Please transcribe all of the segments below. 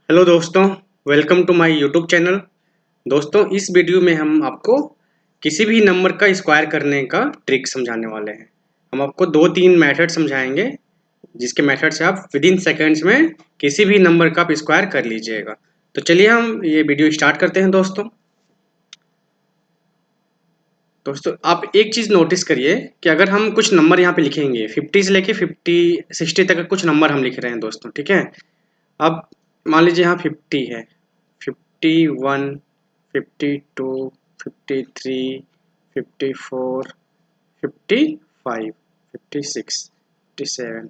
Hello दोस्तों, welcome to my YouTube channel. दोस्तों, इस वीडियो में हम आपको किसी भी नंबर का स्क्वायर करने का ट्रिक समझाने वाले हैं। हम आपको दो तीन मेथड समझाएंगे, जिसके मेथड से आप विद इन सेकेंड्स में किसी भी नंबर का आप स्क्वायर कर लीजिएगा। तो चलिए हम ये वीडियो स्टार्ट करते हैं। दोस्तों आप एक चीज़ नोटिस करिए कि अगर हम कुछ नंबर यहाँ पे लिखेंगे 50 से लेके 60 तक का कुछ नंबर हम लिख रहे हैं दोस्तों, ठीक है। अब मान लीजिए यहाँ 50 है, 51, 52, 53, 54, 55, 56, 57,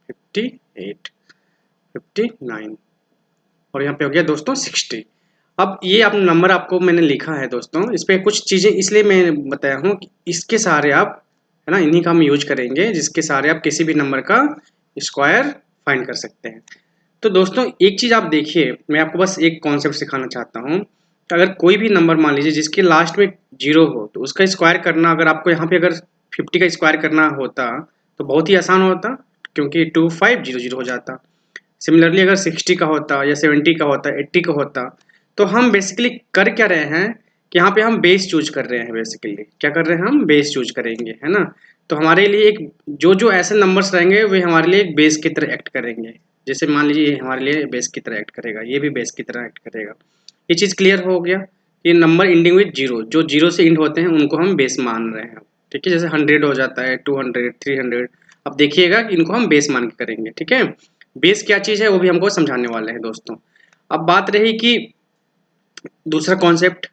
58, 59 और यहाँ पे हो गया दोस्तों 60। अब ये आप नंबर आपको मैंने लिखा है दोस्तों, इस पे कुछ चीज़ें इसलिए मैं बताया हूँ कि इसके सहारे आप, है ना, इन्हीं का हम यूज करेंगे जिसके सहारे आप किसी भी नंबर का स्क्वायर फाइंड कर सकते हैं। तो दोस्तों एक चीज़ आप देखिए, मैं आपको बस एक कॉन्सेप्ट सिखाना चाहता हूँ कि अगर कोई भी नंबर मान लीजिए जिसके लास्ट में जीरो हो, तो उसका स्क्वायर करना, अगर आपको यहाँ पे अगर 50 का स्क्वायर करना होता तो बहुत ही आसान होता, क्योंकि 2500 हो जाता। सिमिलरली अगर 60 का होता या 70 का होता, 80 का होता, तो हम बेसिकली कर क्या रहे हैं कि यहाँ पे हम बेस चूज कर रहे हैं। बेसिकली क्या कर रहे हैं, हम बेस चूज करेंगे, है ना। तो हमारे लिए एक जो जो ऐसे नंबर्स रहेंगे वे हमारे लिए एक बेस की तरह एक्ट करेंगे। जैसे मान लीजिए ये हमारे लिए बेस की तरह एक्ट करेगा, ये भी बेस की तरह एक्ट करेगा। ये चीज़ क्लियर हो गया। ये नंबर एंडिंग विद जीरो, जो जीरो से एंड होते हैं उनको हम बेस मान रहे हैं, ठीक है। जैसे 100 हो जाता है, 200, 300। अब देखिएगा कि इनको हम बेस मान के करेंगे, ठीक है। बेस क्या चीज़ है वो भी हमको समझाने वाले हैं दोस्तों। अब बात रही कि दूसरा कॉन्सेप्ट,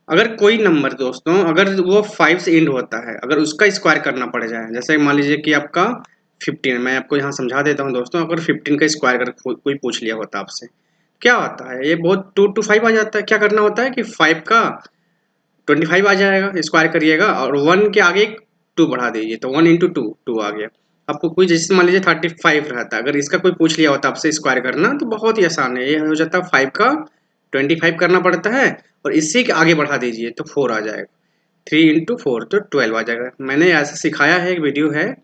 अगर कोई नंबर दोस्तों अगर वो 5 से एंड होता है, अगर उसका स्क्वायर करना पड़ जाए, जैसे मान लीजिए कि आपका 15, मैं आपको यहाँ समझा देता हूँ दोस्तों। अगर 15 का स्क्वायर अगर कोई पूछ लिया होता आपसे, क्या होता है, ये बहुत 2 to 5 आ जाता है। क्या करना होता है कि 5 का 25 आ जाएगा, स्क्वायर करिएगा और 1 के आगे एक 2 बढ़ा दीजिए, तो 1 इंटू टू 2 आ गया। आपको कोई जैसे मान लीजिए 35 रहता है, अगर इसका कोई पूछ लिया होता आपसे स्क्वायर करना, तो बहुत ही आसान है। ये हो जाता है 5 का 25 करना पड़ता है और इससे के आगे बढ़ा दीजिए तो 4 आ जाएगा। 3 इंटू 4 तो 12 आ जाएगा। मैंने ऐसा सिखाया है, एक वीडियो है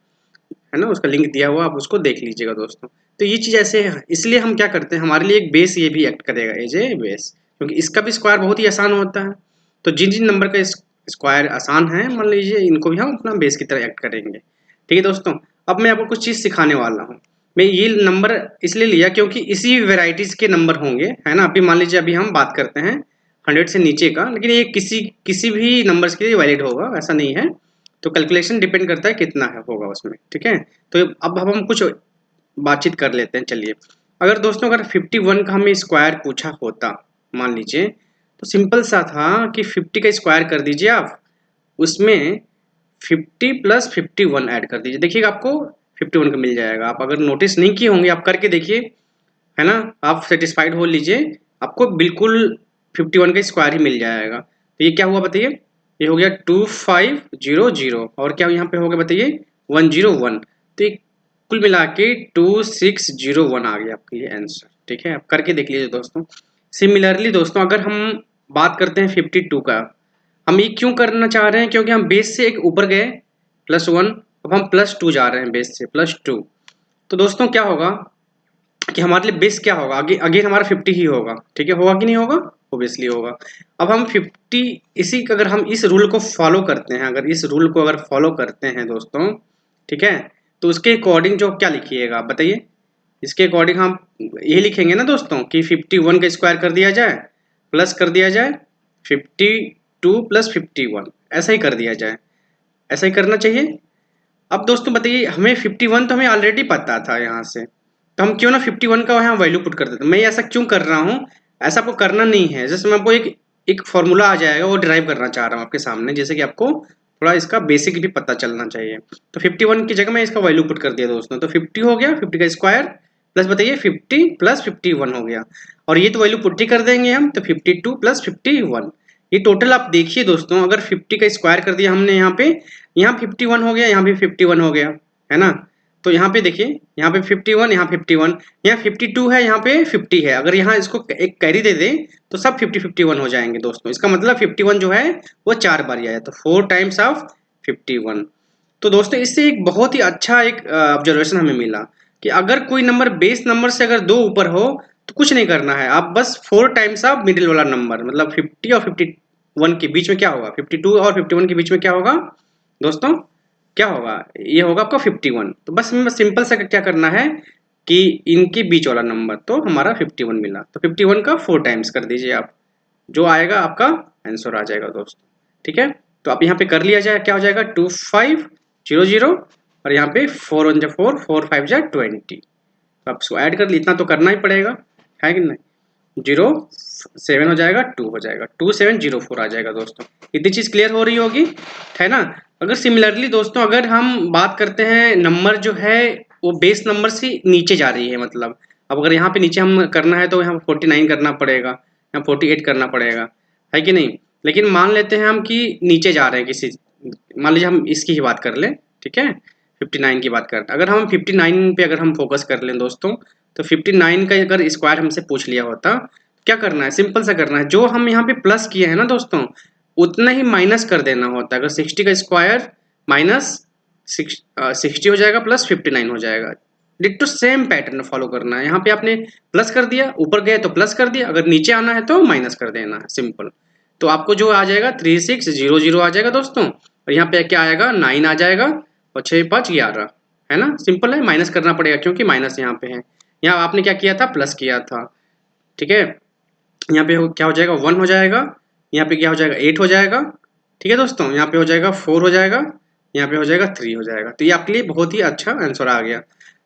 ना, उसका लिंक दिया हुआ, आप उसको देख लीजिएगा दोस्तों। तो ये चीज़ ऐसे है, इसलिए हम क्या करते हैं, हमारे लिए एक बेस ये भी एक्ट करेगा, एज ए बेस, क्योंकि इसका भी स्क्वायर बहुत ही आसान होता है। तो जिन जिन नंबर का स्क्वायर आसान है, मान लीजिए इनको भी हम अपना बेस की तरह एक्ट करेंगे, ठीक है दोस्तों। अब मैं आपको कुछ चीज़ सिखाने वाला हूँ। मैं ये नंबर इसलिए लिया क्योंकि इसी वेराइटीज के नंबर होंगे, है ना। अभी मान लीजिए अभी हम बात करते हैं 100 से नीचे का, लेकिन ये किसी किसी भी नंबर्स के लिए वैलिड होगा, ऐसा नहीं है। तो कैलकुलेशन डिपेंड करता है कितना है होगा उसमें, ठीक है। तो अब हम कुछ बातचीत कर लेते हैं, चलिए। अगर दोस्तों अगर 51 का हमें स्क्वायर पूछा होता, मान लीजिए, तो सिंपल सा था कि 50 का स्क्वायर कर दीजिए आप, उसमें 50 प्लस 51 ऐड कर दीजिए, देखिएगा आपको 51 का मिल जाएगा। आप अगर नोटिस नहीं किए होंगे, आप करके देखिए, है ना। आप सेटिस्फाइड हो लीजिए, आपको बिल्कुल 51 का स्क्वायर ही मिल जाएगा। तो ये क्या हुआ बताइए, ये हो गया 2500 और क्या यहाँ पे हो गया बताइए 101। तो ये कुल मिला के 2601 आ गया आपके लिए आंसर, ठीक है। आप करके देख लीजिए दोस्तों। सिमिलरली दोस्तों अगर हम बात करते हैं 52 का, हम ये क्यों करना चाह रहे हैं, क्योंकि हम बेस से एक ऊपर गए +1, अब हम +2 जा रहे हैं बेस से +2। तो दोस्तों क्या होगा कि हमारे लिए बेस क्या होगा, आगे अगेन हमारा 50 ही होगा, ठीक है। होगा कि नहीं होगा, ओबियसली होगा। अब हम 50 इसी अगर हम इस रूल को फॉलो करते हैं, अगर इस रूल को अगर फॉलो करते हैं दोस्तों, ठीक है, तो उसके अकॉर्डिंग जो क्या लिखिएगा आप बताइए। इसके अकॉर्डिंग हम ये लिखेंगे ना दोस्तों कि 51 का स्क्वायर कर दिया जाए, प्लस कर दिया जाए 52 प्लस 51, ऐसा ही कर दिया जाए, ऐसा ही करना चाहिए। अब दोस्तों बताइए, हमें 51 तो हमें ऑलरेडी पता था यहाँ से, तो हम क्यों ना 51 का यहाँ वैल्यू पुट कर देते। मैं ऐसा क्यों कर रहा हूँ, ऐसा आपको करना नहीं है। जैसे मैं आपको एक एक फॉर्मूला आ जाएगा वो डिराइव करना चाह रहा हूँ आपके सामने, जैसे कि आपको थोड़ा इसका बेसिक भी पता चलना चाहिए। तो 51 की जगह मैं इसका वैल्यू पुट कर दिया दोस्तों, तो 50 हो गया, 50 का स्क्वायर प्लस बताइए 50 प्लस 51 हो गया। और ये तो वैल्यू पुट ही कर देंगे हम, तो 52 प्लस 51, ये टोटल आप देखिए दोस्तों। अगर 50 का स्क्वायर कर दिया हमने यहाँ पे, यहाँ 51 हो गया, यहाँ भी 51 हो गया, है ना। तो यहाँ पे देखिए, यहाँ पे 51, यहाँ 51, यहाँ 52 है, यहाँ पे 50 है। अगर यहाँ इसको एक कैरी दे दें तो सब 51 हो जाएंगे दोस्तों। इसका मतलब 51 जो है वो 4 बार आया, तो 4 टाइम्स ऑफ 51। तो दोस्तों इससे एक बहुत ही अच्छा एक ऑब्जर्वेशन हमें मिला कि अगर कोई नंबर बेस नंबर से अगर 2 ऊपर हो तो कुछ नहीं करना है, आप बस 4 टाइम्स ऑफ मिडिल वाला नंबर, मतलब 50 और 51 के बीच में क्या होगा, 52 और 51 के बीच में क्या होगा दोस्तों, क्या होगा, ये होगा आपका 51। तो बस हमें सिंपल सा क्या करना है कि इनके बीच वाला नंबर, तो हमारा 51 मिला, तो 51 का 4 टाइम्स कर दीजिए आप, जो आएगा आपका आंसर आ जाएगा दोस्तों। ठीक है, तो आप यहाँ पे कर लिया जाए, क्या हो जाएगा 2500, और यहाँ पे 4 1 जा 4, 4 5 जा 20, तो आप इसको ऐड कर ली, इतना तो करना ही पड़ेगा, है कि नहीं। 07 हो जाएगा, 2 हो जाएगा, 2704 आ जाएगा दोस्तों। इतनी चीज़ क्लियर हो रही होगी, है ना। अगर सिमिलरली दोस्तों अगर हम बात करते हैं नंबर जो है वो बेस नंबर से नीचे जा रही है, मतलब अब अगर यहाँ पे नीचे हम करना है तो यहाँ 49 करना पड़ेगा, यहाँ 48 करना पड़ेगा, है कि नहीं। लेकिन मान लेते हैं हम कि नीचे जा रहे हैं किसी, मान लीजिए हम इसकी ही बात कर लें, ठीक है, 59 की बात करते हैं। अगर हम 59 पे अगर हम फोकस कर लें दोस्तों, तो 59 का अगर स्क्वायर हमसे पूछ लिया होता, क्या करना है, सिंपल सा करना है, जो हम यहाँ पे प्लस किए हैं ना दोस्तों, उतना ही माइनस कर देना होता है। अगर 60 का स्क्वायर माइनस 60 हो जाएगा, प्लस 59 हो जाएगा। डिट्टो सेम पैटर्न फॉलो करना है। यहाँ पे आपने प्लस कर दिया, ऊपर गए तो प्लस कर दिया, अगर नीचे आना है तो माइनस कर देना है, सिंपल। तो आपको जो आ जाएगा 3600 आ जाएगा दोस्तों, और यहाँ पे क्या आएगा 9 आ जाएगा, और 6 5 11, है ना, सिंपल है, माइनस करना पड़ेगा क्योंकि माइनस यहाँ पे है। यहाँ आपने क्या किया था, प्लस किया था, ठीक है। यहाँ पे क्या हो जाएगा 1 हो जाएगा, यहाँ पे क्या हो जाएगा 8 हो जाएगा, ठीक है दोस्तों, यहाँ पे हो जाएगा 4 हो जाएगा, यहाँ पे हो जाएगा 3 हो जाएगा। तो ये आपके लिए बहुत ही अच्छा आंसर आ गया,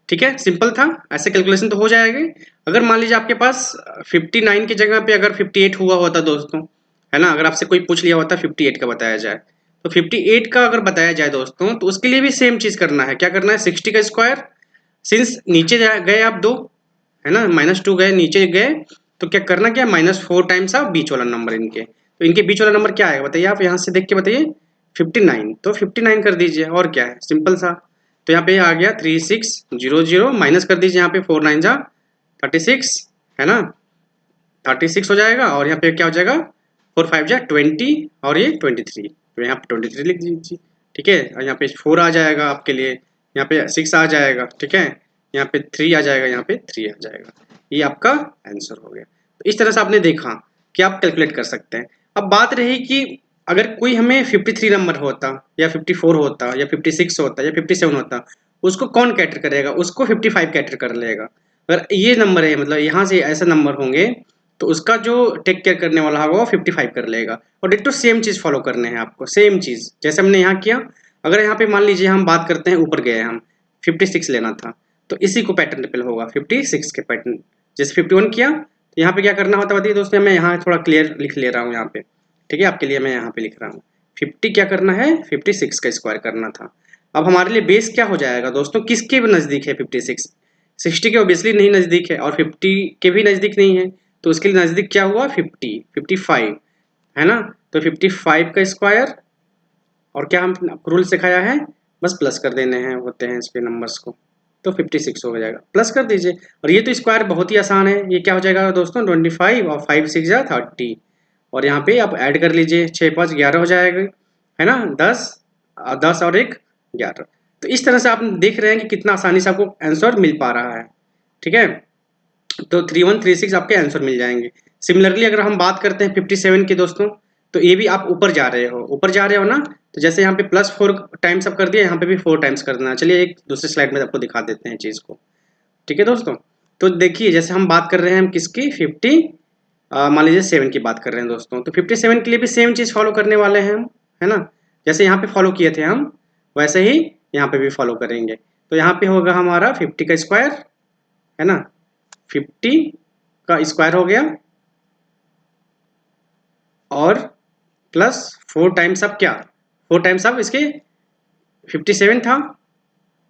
ठीक है, सिंपल था, ऐसे कैलकुलेशन तो हो जाएगी। अगर मान लीजिए आपके पास 59 की जगह पे अगर 58 हुआ होता दोस्तों, है ना, अगर आपसे कोई पूछ लिया होता 58 का बताया जाए, तो 58 का अगर बताया जाए दोस्तों, तो उसके लिए भी सेम चीज करना है। क्या करना है, 60 का स्क्वायर, सिंस नीचे गए आप 2, है ना, -2 गए, नीचे गए, तो क्या करना, क्या -4 टाइम्स ऑफ बीच वाला नंबर इनके, तो इनके बीच वाला नंबर क्या आएगा बताइए, आप यहाँ से देख के बताइए, 59, तो 59 कर दीजिए, और क्या है, सिंपल सा। तो यहाँ पे आ गया 3600, माइनस कर दीजिए, यहाँ पे 4 9 जा 36, है ना, 36 हो जाएगा, और यहाँ पे क्या हो जाएगा 4 5 जा 20, और ये 23, तो यहाँ पे 23 लिख दीजिए, ठीक है। और यहाँ पे 4 आ जाएगा आपके लिए, यहाँ पे 6 आ जाएगा, ठीक है, यहाँ पे 3 आ जाएगा, यहाँ पे 3 आ जाएगा, ये आपका आंसर हो गया। तो इस तरह से आपने देखा कि आप कैलकुलेट कर सकते हैं। अब बात रही कि अगर कोई हमें 53 नंबर होता, या 54 होता, या 56 होता, या 57 होता, उसको कौन कैटर करेगा, उसको 55 कैटर कर लेगा। अगर ये नंबर है, मतलब यहाँ से ऐसे नंबर होंगे, तो उसका जो टेक केयर करने वाला होगा वो 55 कर लेगा। और डिट्टो सेम चीज़ फॉलो करने हैं आपको, सेम चीज़ जैसे हमने यहाँ किया। अगर यहाँ पे मान लीजिए हम बात करते हैं, ऊपर गए हम 56 लेना था, तो इसी को पैटर्न रिपील होगा 56 के पैटर्न। जैसे 51 किया, तो यहाँ पे क्या करना होता है बताइए दोस्तों, मैं यहाँ थोड़ा क्लियर लिख ले रहा हूँ यहाँ पे, ठीक है, आपके लिए मैं यहाँ पे लिख रहा हूँ। 50 क्या करना है, 56 का स्क्वायर करना था। अब हमारे लिए बेस क्या हो जाएगा दोस्तों, किसके नज़दीक है 56, 60 के ऑब्वियसली नहीं नज़दीक है, और 50 के भी नज़दीक नहीं है, तो उसके लिए नज़दीक क्या हुआ 50 55, है ना। तो 55 का स्क्वायर, और क्या हम रूल सिखाया है, बस प्लस कर देने हैं होते हैं इस पे नंबर्स को, तो 56 हो जाएगा, प्लस कर दीजिए। और ये तो स्क्वायर बहुत ही आसान है, ये क्या हो जाएगा दोस्तों 25, और 5 6 जा 30, और यहाँ पे आप ऐड कर लीजिए, 6 5 11 हो जाएगा, है ना, 10 10 और 1 11। तो इस तरह से आप देख रहे हैं कि कितना आसानी से आपको आंसर मिल पा रहा है, ठीक है। तो 3136 आपके आंसर मिल जाएंगे। सिमिलरली अगर हम बात करते हैं 57 की दोस्तों, तो ये भी आप ऊपर जा रहे हो, ऊपर जा रहे हो ना, तो जैसे यहाँ पे +4 टाइम्स आप कर दिया, यहाँ पे भी 4 टाइम्स कर देना। चलिए एक दूसरे स्लाइड में आपको दिखा देते हैं चीज़ को, ठीक है दोस्तों। तो देखिए जैसे हम बात कर रहे हैं हम किसकी 50 मान लीजिए 7 की बात कर रहे हैं दोस्तों, तो 57 के लिए भी सेम चीज़ फॉलो करने वाले हैं हम, है ना। जैसे यहाँ पे फॉलो किए थे हम, वैसे ही यहाँ पे भी फॉलो करेंगे। तो यहाँ पे होगा हमारा 50 का स्क्वायर, है ना, 50 का स्क्वायर हो गया, और प्लस 4 टाइम्स अब क्या, 4 टाइम्स अब इसके 57 था,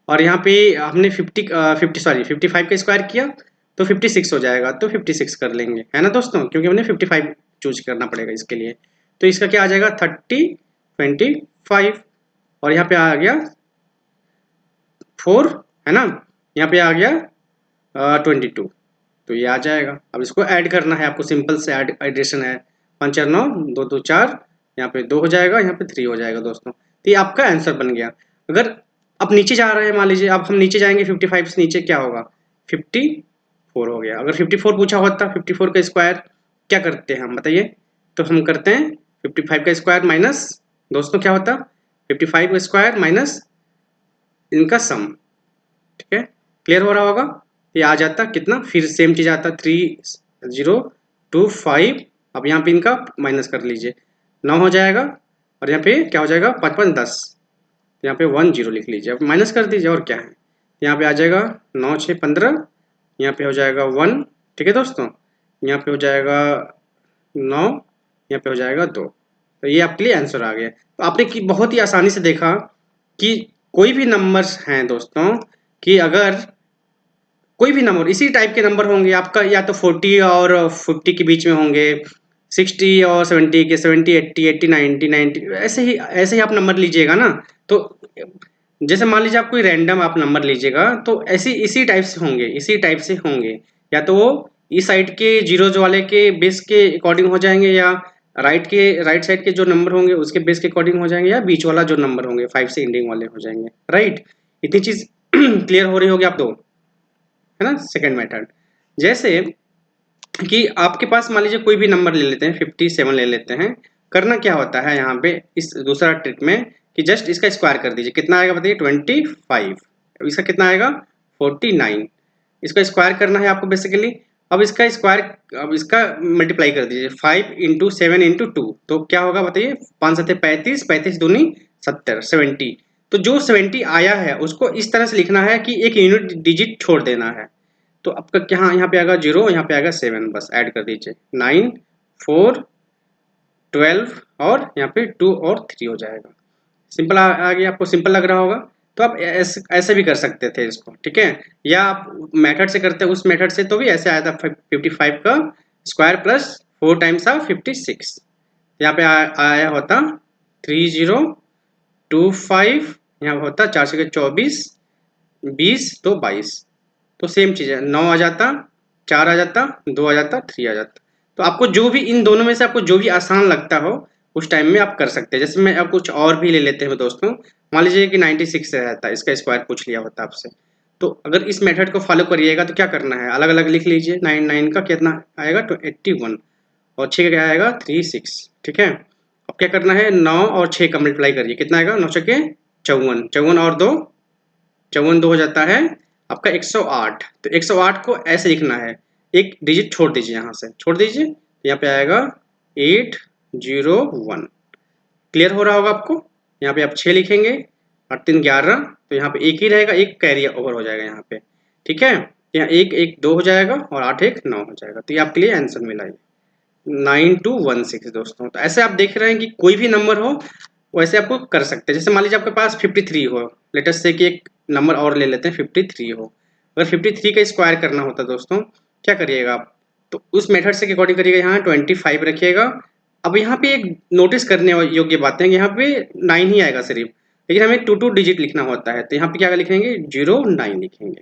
और यहाँ पे हमने 55 का स्क्वायर किया, तो 56 हो जाएगा, तो 56 कर लेंगे, है ना दोस्तों, क्योंकि हमने 55 चूज करना पड़ेगा इसके लिए। तो इसका क्या आ जाएगा 30 25, और यहाँ पे आ गया 4, है ना, यहाँ पे आ गया 22, तो ये आ जाएगा। अब इसको ऐड करना है आपको, सिंपल से एडिशन है, 5 4 9 2 2 4, यहाँ पे 2 हो जाएगा, यहाँ पे 3 हो जाएगा दोस्तों। तो ये आपका आंसर बन गया। अगर अब नीचे जा रहे हैं, मान लीजिए अब हम नीचे जाएंगे 55 से नीचे क्या होगा 54, 54 हो गया। अगर 54 पूछा होता, 54 का स्क्वायर क्या करते हैं हम बताइए? तो हम करते हैं 55 का स्क्वायर माइनस, दोस्तों क्या होता, 55 का स्क्वायर माइनस इनका सम। ठीक है, क्लियर हो रहा होगा? ये आ जाता कितना, फिर सेम चीज आता 3025। अब यहाँ पे इनका माइनस कर लीजिए, 9 हो जाएगा, और यहाँ पे क्या हो जाएगा, 5 5 10, यहाँ पे 1 0 लिख लीजिए, अब माइनस कर दीजिए और क्या है, यहाँ पे आ जाएगा 9 6 15, यहाँ पे हो जाएगा 1। ठीक है दोस्तों, यहाँ पे हो जाएगा 9, यहाँ पे हो जाएगा 2। तो ये आपके लिए आंसर आ गया। तो आपने की बहुत ही आसानी से देखा कि कोई भी नंबर्स हैं दोस्तों, कि अगर कोई भी नंबर इसी टाइप के नंबर होंगे आपका, या तो 40 और 50 के बीच में होंगे, 60 और 70 के, 70 80 80 90 90, ऐसे ही आप नंबर लीजिएगा ना। तो जैसे मान लीजिए आप कोई रैंडम आप नंबर लीजिएगा, तो ऐसी इसी टाइप से होंगे, इसी टाइप से होंगे, या तो वो इस साइड के जीरोज वाले के बेस के अकॉर्डिंग हो जाएंगे, या राइट साइड के जो नंबर होंगे उसके बेस के अकॉर्डिंग हो जाएंगे, या बीच वाला जो नंबर होंगे 5 से एंडिंग वाले हो जाएंगे। राइट, इतनी चीज क्लियर हो रही होगी आप दो, है ना। सेकंड मेथड, जैसे कि आपके पास मान लीजिए कोई भी नंबर ले लेते हैं, 57 ले लेते हैं। करना क्या होता है यहाँ पे इस दूसरा ट्रिक में, कि जस्ट इसका स्क्वायर कर दीजिए, कितना आएगा बताइए, 25। इसका कितना आएगा, 49। इसका स्क्वायर करना है आपको बेसिकली। अब इसका स्क्वायर, अब इसका मल्टीप्लाई कर दीजिए, 5 इंटू 7 इंटू 2, तो क्या होगा बताइए, 5 7 35, 35 दूनी 70, 70। तो जो 70 आया है उसको इस तरह से लिखना है कि एक यूनिट डिजिट छोड़ देना है। तो आपका क्या, यहाँ पे आएगा 0, यहाँ पे आएगा 7, बस ऐड कर दीजिए, 9 4 12, और यहाँ पे 2 और 3 हो जाएगा। सिंपल आ गया, आपको सिंपल लग रहा होगा। तो आप ऐसे भी कर सकते थे इसको, ठीक है, या आप मेथड से करते उस मेथड से, तो भी ऐसे आया था 55 का स्क्वायर प्लस 4 टाइम्स ऑफ 56। यहाँ पे आया होता 3025, यहाँ होता 4 से 24 20 तो 22। तो सेम चीज़ है, 9 आ जाता, 4 आ जाता, 2 आ जाता, 3 आ जाता। तो आपको जो भी इन दोनों में से आपको जो भी आसान लगता हो उस टाइम में आप कर सकते हैं। जैसे मैं अब कुछ और भी ले लेते हैं दोस्तों, मान लीजिए कि 96 से रहता है, इसका स्क्वायर पूछ लिया होता आपसे। तो अगर इस मेथड को फॉलो करिएगा तो क्या करना है, अलग अलग लिख लीजिए। 9 का कितना आएगा, तो 81, और 6 का क्या आएगा, 36। ठीक है, अब क्या करना है, 9 और 6 का मल्टीप्लाई करिए, कितना आएगा, 9 छके 54, 54 और 2, 54 2 हो जाता है आपका 108। तो 108 को ऐसे लिखना है, एक डिजिट छोड़ दीजिए, यहाँ से छोड़ दीजिए, यहाँ पे आएगा 801। क्लियर हो रहा होगा आपको। यहाँ पे आप 6 लिखेंगे और 3 11, तो यहाँ पे एक ही रहेगा, एक कैरी ओवर हो जाएगा यहाँ पे। ठीक है, यहाँ 1 1 2 हो जाएगा, और 8 1 9 हो जाएगा। तो ये आपके लिए आंसर मिला है 9216 दोस्तों। तो ऐसे आप देख रहे हैं कि कोई भी नंबर हो वैसे आपको कर सकते हैं। जैसे मान लीजिए आपके पास 53 हो, लेटेस्ट से कि एक नंबर और ले लेते हैं, 53 हो। अगर 53 का स्क्वायर करना होता दोस्तों, क्या करिएगा आप, तो उस मेथड से अकॉर्डिंग करिएगा, यहाँ 25 रखिएगा। अब यहाँ पे एक नोटिस करने योग्य बात है, यहाँ पे 9 ही आएगा सिर्फ, लेकिन हमें 2 डिजिट लिखना होता है। तो यहाँ पे क्या लिखेंगे, 09 लिखेंगे।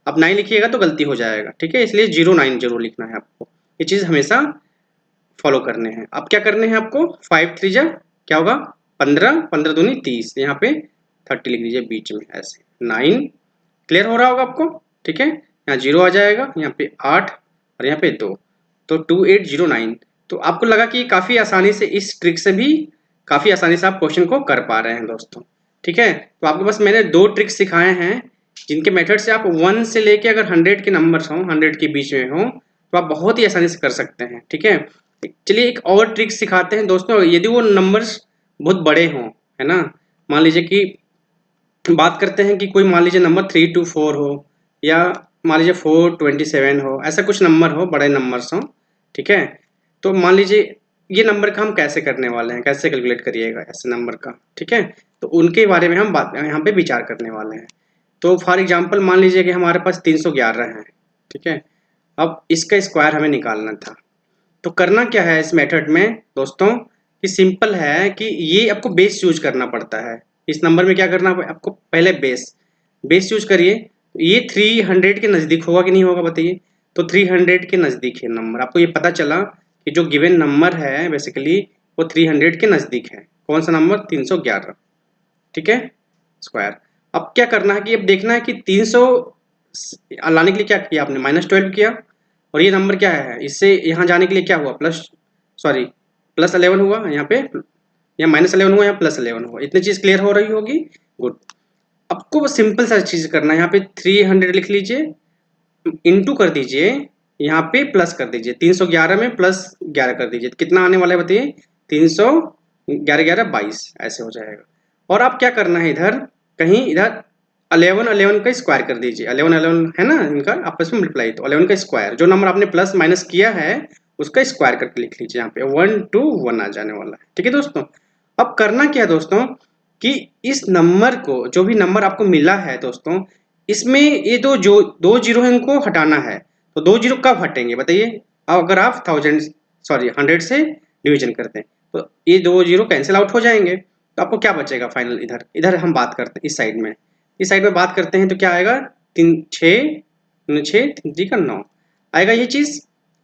अब 9 लिखिएगा तो गलती हो जाएगा, ठीक है, इसलिए 09 जरूर लिखना है आपको। ये चीज़ हमेशा फॉलो करने हैं। अब क्या करने हैं आपको, 5 3 जा क्या होगा, 15, 15 दूनी 30, यहाँ पे 30 लिख दीजिए बीच में ऐसे, 9। क्लियर हो रहा होगा आपको, ठीक है। यहाँ 0 आ जाएगा, यहाँ पे 8, और यहाँ पे 2, तो 2809। तो आपको लगा कि काफ़ी आसानी से इस ट्रिक से भी काफ़ी आसानी से आप क्वेश्चन को कर पा रहे हैं दोस्तों, ठीक है। तो आपके पास मैंने 2 ट्रिक्स सिखाए हैं, जिनके मेथड से आप 1 से लेके अगर 100 के नंबर्स हों, 100 के बीच में हों, तो आप बहुत ही आसानी से कर सकते हैं, ठीक है। चलिए एक और ट्रिक सिखाते हैं दोस्तों, यदि वो नंबर्स बहुत बड़े हों, है ना। मान लीजिए कि बात करते हैं कि कोई मान लीजिए नंबर 324 हो, या मान लीजिए 427 हो, ऐसा कुछ नंबर हो, बड़े नंबर्स हों, ठीक है। तो मान लीजिए ये नंबर का हम कैसे करने वाले हैं, कैसे कैलकुलेट करिएगा ऐसे नंबर का, ठीक है। तो उनके बारे में हम बात यहाँ पे विचार करने वाले हैं। तो फॉर एग्जांपल मान लीजिए कि हमारे पास 311 है, ठीक है। अब इसका स्क्वायर हमें निकालना था। तो करना क्या है इस मेथड में दोस्तों, कि सिंपल है कि ये आपको बेस यूज करना पड़ता है। इस नंबर में क्या करना है आपको, पहले बेस यूज करिए। ये 300 के नज़दीक होगा कि नहीं होगा बताइए। तो 300 के नज़दीक है नंबर, आपको ये पता चला कि जो गिवन नंबर है बेसिकली वो 300 के नज़दीक है। कौन सा नंबर, 311, ठीक है, स्क्वायर। अब क्या करना है कि अब देखना है कि 300 लाने के लिए क्या किया आपने, -12 किया, और ये नंबर क्या है, इससे यहाँ जाने के लिए क्या हुआ, +11 हुआ यहाँ पे, या -11 हुआ या +11 हुआ। इतनी चीज़ क्लियर हो रही होगी। गुड। आपको बस सिंपल सा चीज़ करना है, यहाँ पे 300 लिख लीजिए, इंटू कर दीजिए, यहाँ पे प्लस कर दीजिए, 311 में +11 कर दीजिए, तो कितना आने वाला है बताइए, 311 11 22 ऐसे हो जाएगा। और आप क्या करना है, इधर कहीं इधर 11 11 का स्क्वायर कर दीजिए, 11 11 है ना इनका आपस में मल्टीप्लाई, तो 11 का स्क्वायर, जो नंबर आपने प्लस माइनस किया है उसका स्क्वायर करके लिख लीजिए, यहाँ पे 1 2 1 आ जाने वाला है। ठीक है दोस्तों, अब करना क्या है दोस्तों, कि इस नंबर को, जो भी नंबर आपको मिला है दोस्तों, इसमें ये दो जीरो है, इनको हटाना है। तो दो जीरो कब हटेंगे बताइए, अब अगर आप 100 से डिवीजन करते हैं तो ये दो जीरो कैंसिल आउट हो जाएंगे, तो आपको क्या बचेगा फाइनल, इधर इधर हम बात करते हैं, इस साइड में बात करते हैं, तो क्या आएगा, 3 6 9 आएगा ये चीज़।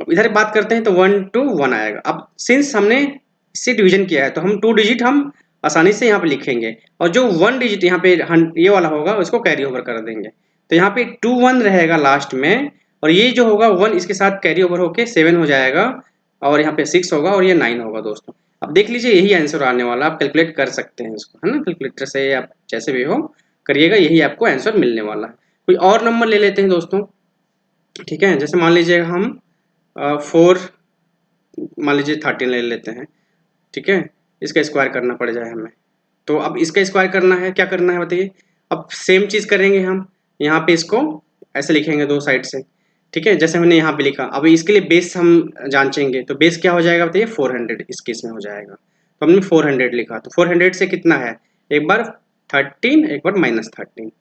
इधर बात करते हैं तो 1 2 1 आएगा। अब सिंस हमने इससे डिवीजन किया है तो हम 2 डिजिट हम आसानी से यहाँ पे लिखेंगे, और जो 1 डिजिट यहाँ पे ये वाला होगा उसको कैरी ओवर कर देंगे, तो यहाँ पे 2 1 रहेगा लास्ट में, और ये जो होगा 1 इसके साथ कैरी ओवर होके 7 हो जाएगा, और यहाँ पे 6 होगा, और ये 9 होगा दोस्तों। अब देख लीजिए यही आंसर आने वाला, आप कैलकुलेट कर सकते हैं इसको, है ना, कैलकुलेटर से आप जैसे भी हो करिएगा, यही आपको आंसर मिलने वाला है। कोई और नंबर ले लेते हैं दोस्तों, ठीक है, जैसे मान लीजिए हम 4, मान लीजिए 13 ले लेते हैं, ठीक है, इसका स्क्वायर करना पड़ जाए हमें, तो अब इसका स्क्वायर करना है, क्या करना है बताइए। अब सेम चीज़ करेंगे हम, यहाँ पे इसको ऐसे लिखेंगे दो साइड से, ठीक है, जैसे हमने यहाँ पे लिखा। अब इसके लिए बेस हम जांचेंगे, तो बेस क्या हो जाएगा बताइए, 400 इस केस में हो जाएगा, तो हमने 400 लिखा, तो 400 से कितना है, एक बार 13 एक बार -13,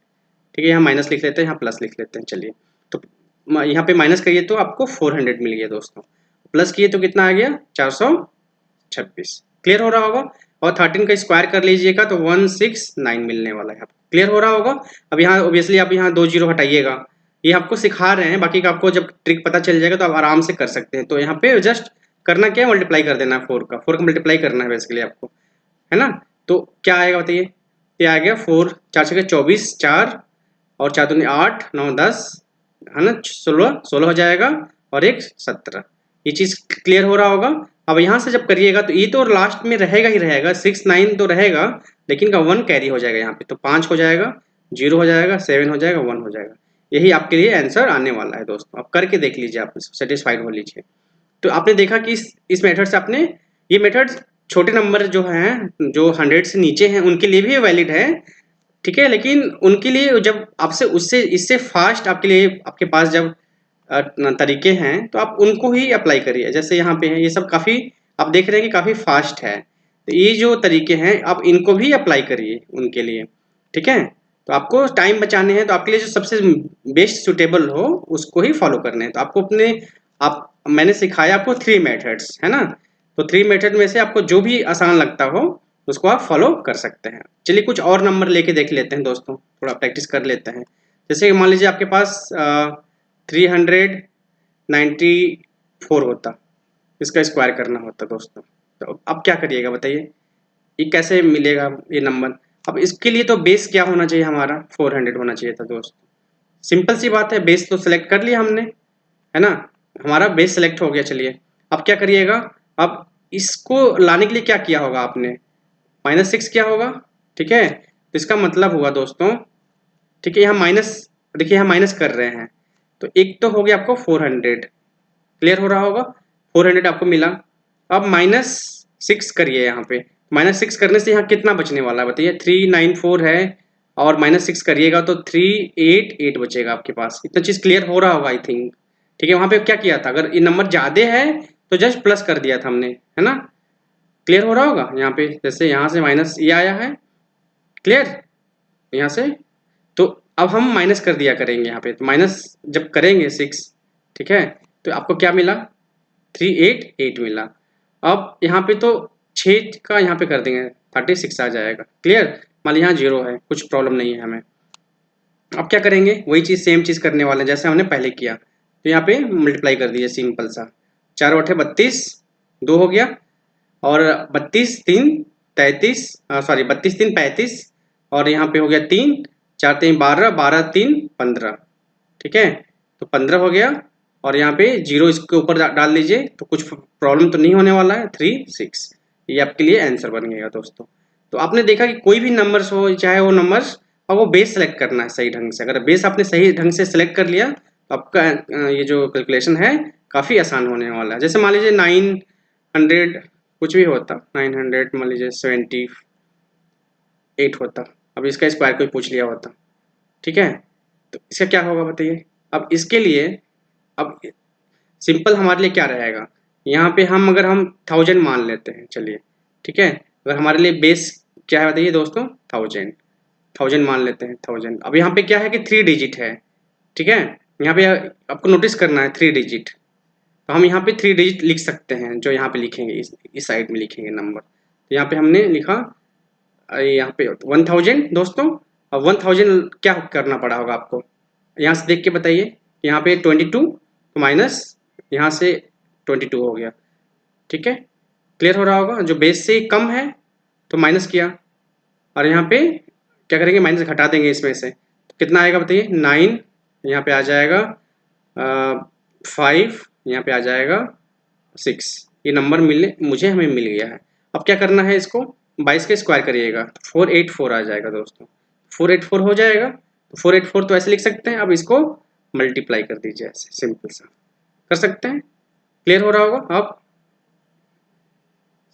ठीक है, यहाँ माइनस लिख लेते हैं, यहाँ प्लस लिख लेते हैं, चलिए। तो यहाँ पे माइनस करिए तो आपको 400 मिल गया दोस्तों, प्लस किए तो कितना आ गया, 426। क्लियर हो रहा होगा। और 13 का स्क्वायर कर लीजिएगा तो 169 मिलने वाला है आपको, क्लियर हो रहा होगा। अब यहाँ ऑब्वियसली आप यहाँ 2 जीरो हटाइएगा, ये आपको सिखा रहे हैं, बाकी का आपको जब ट्रिक पता चल जाएगा तो आप आराम से कर सकते हैं। तो यहाँ पे जस्ट करना क्या है, मल्टीप्लाई कर देना है, 4 का मल्टीप्लाई करना है बेसिकली आपको, है ना। तो क्या आएगा बताइए, ये आ गया 4 4 से 24, 4 और 4 दूनी 8 9 10, है ना, 16 हो जाएगा, और एक 17। ये चीज़ क्लियर हो रहा होगा। अब यहाँ से जब करिएगा तो ये तो लास्ट में रहेगा ही रहेगा, 6 9 तो रहेगा, लेकिन का 1 कैरी हो जाएगा यहाँ पे, तो 5 हो जाएगा, 0 हो जाएगा, 7 हो जाएगा, 1 हो जाएगा। यही आपके लिए आंसर आने वाला है दोस्तों। आप करके देख लीजिए, आप सेटिस्फाइड हो लीजिए। तो आपने देखा कि इस मेथड से आपने, ये मेथड छोटे नंबर जो हैं, जो 100 से नीचे हैं, उनके लिए भी वैलिड है, ठीक है, लेकिन उनके लिए जब आपसे उससे इससे फास्ट आपके लिए आपके पास जब तरीके हैं तो आप उनको ही अप्लाई करिए। जैसे यहाँ पे है, ये सब काफ़ी आप देख रहे हैं कि काफ़ी फास्ट है, तो ये जो तरीके हैं आप इनको भी अप्लाई करिए उनके लिए, ठीक है। तो आपको टाइम बचाने हैं, तो आपके लिए जो सबसे बेस्ट सुटेबल हो उसको ही फॉलो करने हैं। तो आपको अपने आप मैंने सिखाया आपको 3 मेथड्स, है ना, तो 3 मेथड में से आपको जो भी आसान लगता हो उसको आप फॉलो कर सकते हैं। चलिए कुछ और नंबर लेके देख लेते हैं दोस्तों, थोड़ा प्रैक्टिस कर लेते हैं। जैसे मान लीजिए आपके पास 394 होता, इसका स्क्वायर करना होता दोस्तों, तो अब क्या करिएगा बताइए, ये कैसे मिलेगा ये नंबर। अब इसके लिए तो बेस क्या होना चाहिए, हमारा 400 होना चाहिए था दोस्त। सिंपल सी बात है, बेस तो सेलेक्ट कर लिया हमने, है ना, हमारा बेस सेलेक्ट हो गया। चलिए अब क्या करिएगा, अब इसको लाने के लिए क्या किया होगा आपने, -6 क्या होगा, ठीक है, तो इसका मतलब हुआ दोस्तों, ठीक है, यहाँ माइनस, देखिए यहाँ माइनस कर रहे हैं, तो एक तो हो गया आपको 400, क्लियर हो रहा होगा, 400 आपको मिला। अब -6 करिए यहाँ पे, -6 करने से यहाँ कितना बचने वाला है बताइए, 394 है, और -6 करिएगा तो 388 बचेगा आपके पास। इतना चीज़ क्लियर हो रहा होगा आई थिंक, ठीक है। वहाँ पे क्या किया था, अगर ये नंबर ज़्यादा है तो जस्ट प्लस कर दिया था हमने, है ना, क्लियर हो रहा होगा। यहाँ पे जैसे यहाँ से माइनस ये आया है, क्लियर, यहाँ से, तो अब हम माइनस कर दिया करेंगे यहाँ पे, तो माइनस जब करेंगे 6, ठीक है, तो आपको क्या मिला, 388 मिला। अब यहाँ पे तो 6 का यहाँ पे कर देंगे, 36 आ जाएगा, क्लियर। मान लीजिए यहाँ 0 है, कुछ प्रॉब्लम नहीं है हमें। अब क्या करेंगे, वही चीज़ सेम चीज़ करने वाले हैं जैसे हमने पहले किया, तो यहाँ पे मल्टीप्लाई कर दिए, सिंपल सा, 4 8 32, 2 हो गया, और 32 3 33, सॉरी 32 3 35, और यहाँ पे हो गया 3 4 3 12 12 3 15, ठीक है, तो 15 हो गया और यहाँ पे 0 इसके ऊपर डाल दीजिए तो कुछ प्रॉब्लम तो नहीं होने वाला है। 3 6 ये आपके लिए आंसर बन गया दोस्तों। तो आपने देखा कि कोई भी नंबर्स हो चाहे वो नंबर्स, और वो बेस सेलेक्ट करना है सही ढंग से। अगर बेस आपने सही ढंग से सेलेक्ट कर लिया तो आपका ये जो कैलकुलेशन है काफ़ी आसान होने वाला है। जैसे मान लीजिए 900 कुछ भी होता, 900 मान लीजिए 78 होता, अब इसका स्क्वायर कोई पूछ लिया होता, ठीक है, तो इसका क्या होगा बताइए। अब इसके लिए अब सिंपल हमारे लिए क्या रहेगा, यहाँ पे हम अगर हम 1000 मान लेते हैं, चलिए ठीक है, अगर हमारे लिए बेस क्या है बताइए दोस्तों, 1000 मान लेते हैं 1000। अब यहाँ पे क्या है कि 3 डिजिट है, ठीक है, यहाँ पे आपको नोटिस करना है 3 डिजिट, तो हम यहाँ पे 3 डिजिट लिख सकते हैं, जो यहाँ पे लिखेंगे इस साइड में लिखेंगे नंबर। तो यहाँ पे हमने लिखा यहाँ पे 1000 दोस्तों। अब 1000 क्या करना पड़ा होगा आपको, यहाँ से देख के बताइए, यहाँ पे 22 तो माइनस यहाँ से 22 हो गया, ठीक है, क्लियर हो रहा होगा। जो बेस से कम है तो माइनस किया, और यहाँ पे क्या करेंगे, माइनस घटा देंगे इसमें से, तो कितना आएगा बताइए, 9 यहाँ पे आ जाएगा, 5 यहाँ पे आ जाएगा, 6। ये नंबर हमें मिल गया है। अब क्या करना है, इसको 22 का स्क्वायर करिएगा तो 484 आ जाएगा दोस्तों। 484 हो जाएगा, तो 484 तो ऐसे लिख सकते हैं। अब इसको मल्टीप्लाई कर दीजिए, ऐसे सिंपल सा कर सकते हैं। क्लियर हो रहा होगा अब,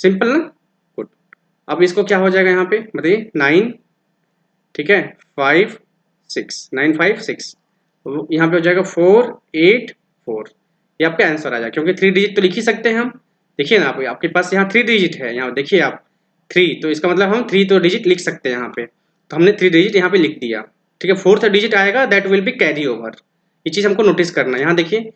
सिंपल ना, गुड। अब इसको क्या हो जाएगा यहाँ पे बताइए, 9, ठीक है, 5 6, 9 5 6, यहाँ पे हो जाएगा 484। ये आपका आंसर आ जाएगा, क्योंकि 3 डिजिट तो लिख ही सकते हैं हम। देखिए ना, आपके पास यहाँ 3 डिजिट है, यहाँ देखिए आप 3, तो इसका मतलब हम 3 तो डिजिट लिख सकते हैं यहाँ पे, तो हमने 3 डिजिट यहाँ पे लिख दिया, ठीक है। 4th डिजिट आएगा, that will be carry over. ये चीज़ हमको नोटिस करना है। यहाँ देखिए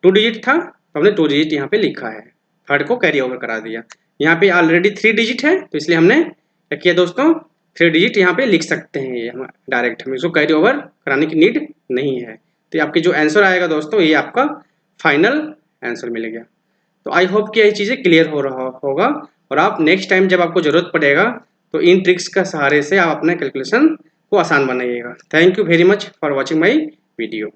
2 डिजिट था तो हमने 2 डिजिट यहाँ पे लिखा है, 3rd को कैरी ओवर करा दिया। यहाँ पे ऑलरेडी 3 डिजिट है, तो इसलिए हमने क्या किया दोस्तों, 3 डिजिट यहाँ पे लिख सकते हैं, ये हम डायरेक्ट, हमें इसको कैरी ओवर कराने की नीड नहीं है। तो आपके जो आंसर आएगा दोस्तों, ये आपका फाइनल आंसर मिल गया। तो आई होप कि यही चीज़ें क्लियर हो रहा होगा, और आप नेक्स्ट टाइम जब आपको ज़रूरत पड़ेगा तो इन ट्रिक्स का सहारे से आप अपने कैलकुलेशन को आसान बनाइएगा। Thank you very much for watching my video.